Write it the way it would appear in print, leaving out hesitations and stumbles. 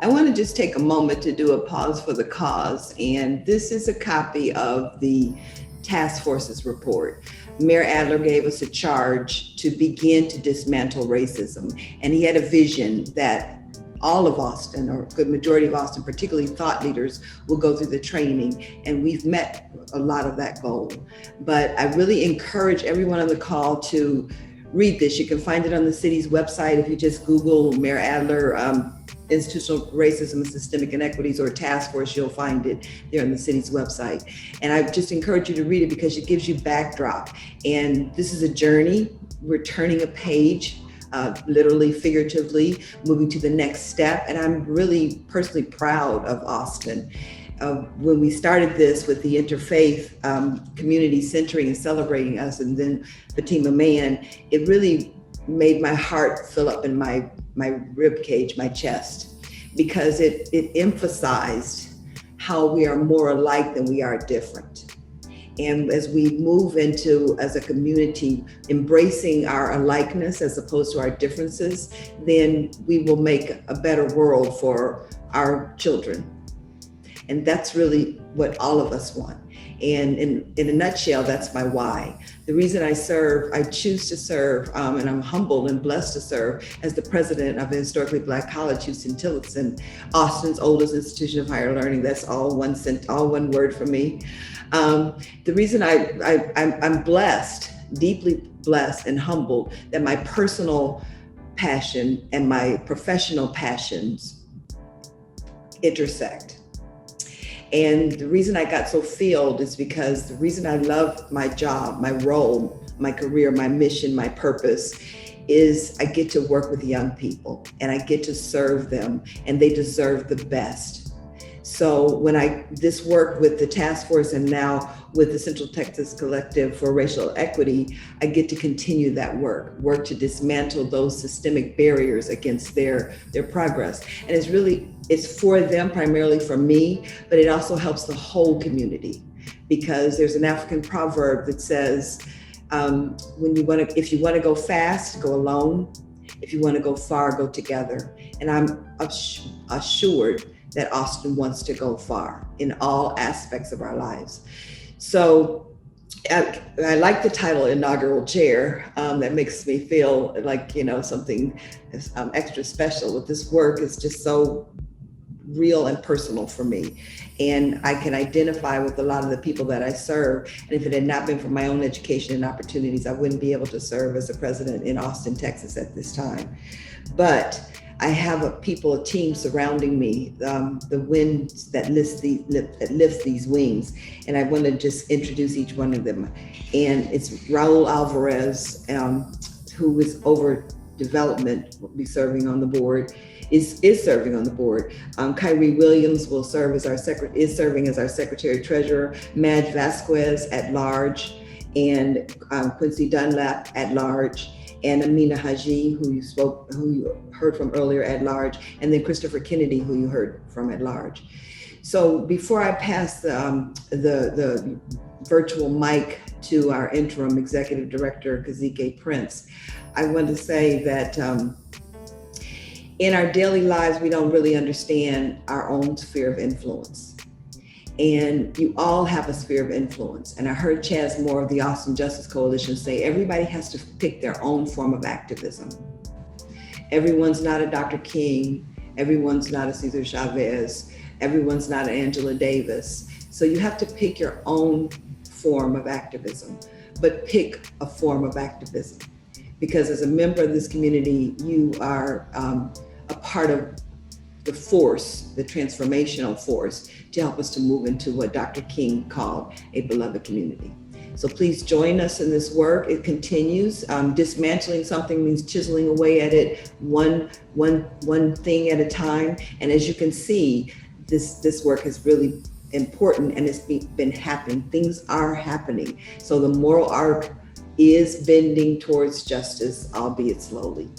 I want to just take a moment to do a pause for the cause. And this is a copy of the task force's report. Mayor Adler gave us a charge to begin to dismantle racism. And he had a vision that all of Austin, or a good majority of Austin, particularly thought leaders, will go through the training. And we've met a lot of that goal. But I really encourage everyone on the call to read this. You can find it on the city's website if you just Google Mayor Adler institutional racism and systemic inequities or task force, you'll find it there on the city's website. And I just encourage you to read it because it gives you backdrop. And this is a journey. We're turning a page, literally, figuratively, moving to the next step. And I'm really personally proud of Austin. When we started this with the interfaith community centering and celebrating us, and then Fatima Man, it really made my heart fill up in my rib cage, my chest, because it emphasized how we are more alike than we are different. And as we move into, as a community, embracing our alikeness as opposed to our differences, then we will make a better world for our children. And that's really what all of us want. And in a nutshell, that's my why. The reason I serve, I choose to serve, and I'm humbled and blessed to serve as the president of a historically Black college, Huston-Tillotson, Austin's oldest institution of higher learning. That's all one word for me. The reason I'm blessed, deeply blessed and humbled, that my personal passion and my professional passions intersect. And the reason I got so filled is because the reason I love my job, my role, my career, my mission, my purpose is I get to work with young people and I get to serve them, and they deserve the best. So when this work with the task force and now with the Central Texas Collective for Racial Equity, I get to continue that work to dismantle those systemic barriers against their progress. And it's for them, primarily for me, but it also helps the whole community, because there's an African proverb that says, if you want to go fast, go alone. If you want to go far, go together. And I'm assured that Austin wants to go far in all aspects of our lives. So I like the title inaugural chair. That makes me feel like, something extra special. With this work is just so real and personal for me. And I can identify with a lot of the people that I serve. And if it had not been for my own education and opportunities, I wouldn't be able to serve as a president in Austin, Texas at this time. But I have a team surrounding me, the wind that lifts these wings. And I want to just introduce each one of them. And it's Raul Alvarez, who is over development, will be serving on the board, is serving on the board. Kyrie Williams will serve as is serving as our Secretary Treasurer, Madge Vasquez at large, and Quincy Dunlap at large, and Amina Haji, who you heard from earlier, at large, and then Christopher Kennedy, who you heard from at large. So before I pass the virtual mic to our interim executive director, Kazike Prince, I want to say that in our daily lives, we don't really understand our own sphere of influence. And you all have a sphere of influence. And I heard Chaz Moore of the Austin Justice Coalition say everybody has to pick their own form of activism. Everyone's not a Dr. King. Everyone's not a Cesar Chavez. Everyone's not an Angela Davis. So you have to pick your own form of activism, but pick a form of activism. Because as a member of this community, you are a part of the force, the transformational force, to help us to move into what Dr. King called a beloved community. So please join us in this work. It continues. Dismantling something means chiseling away at it one thing at a time. And as you can see, this work is really important, and it's been happening. Things are happening. So the moral arc is bending towards justice, albeit slowly.